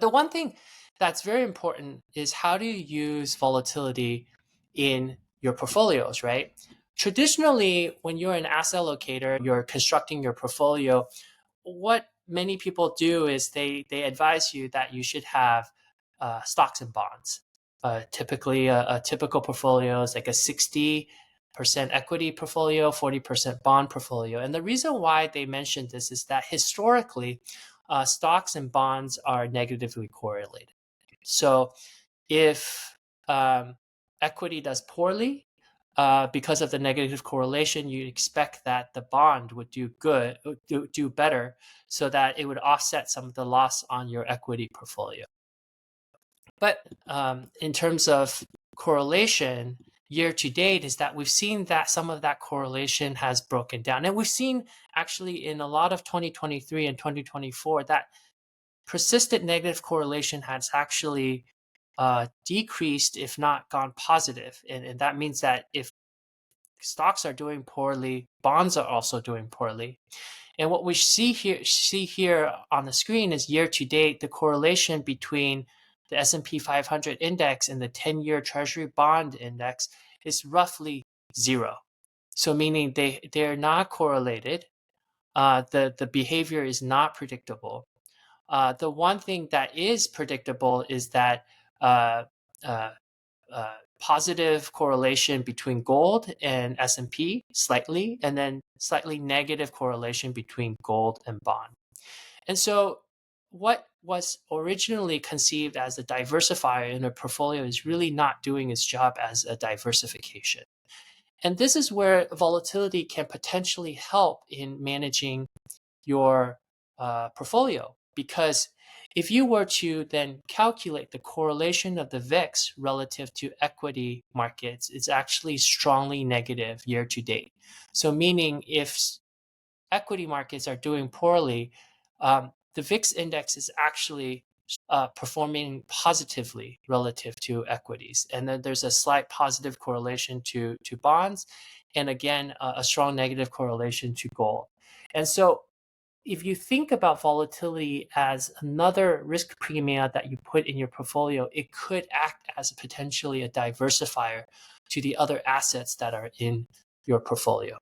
The one thing that's very important is how do you use volatility in your portfolios, right? Traditionally, when you're an asset allocator, you're constructing your portfolio, what many people do is they advise you that you should have stocks and bonds. Typically, a typical portfolio is like a 60% equity portfolio, 40% bond portfolio. And the reason why they mentioned this is that historically, stocks and bonds are negatively correlated. So if equity does poorly, because of the negative correlation, you expect that the bond would do better, so that it would offset some of the loss on your equity portfolio. But in terms of correlation, year to date, is that we've seen that some of that correlation has broken down. And we've seen actually in a lot of 2023 and 2024 that persistent negative correlation has actually decreased, if not gone positive. And that means that if stocks are doing poorly, bonds are also doing poorly. And what we see here on the screen is year to date, the correlation between the S&P 500 index and the 10-year Treasury bond index is roughly zero. So meaning they're not correlated. The behavior is not predictable. The one thing that is predictable is that positive correlation between gold and S&P slightly, and then slightly negative correlation between gold and bond. And so what was originally conceived as a diversifier in a portfolio is really not doing its job as a diversification. And this is where volatility can potentially help in managing your portfolio, because if you were to then calculate the correlation of the VIX relative to equity markets, it's actually strongly negative year to date. So meaning if equity markets are doing poorly, the VIX index is actually performing positively relative to equities. And then there's a slight positive correlation to bonds, and again, a strong negative correlation to gold. And so if you think about volatility as another risk premia that you put in your portfolio, it could act as potentially a diversifier to the other assets that are in your portfolio.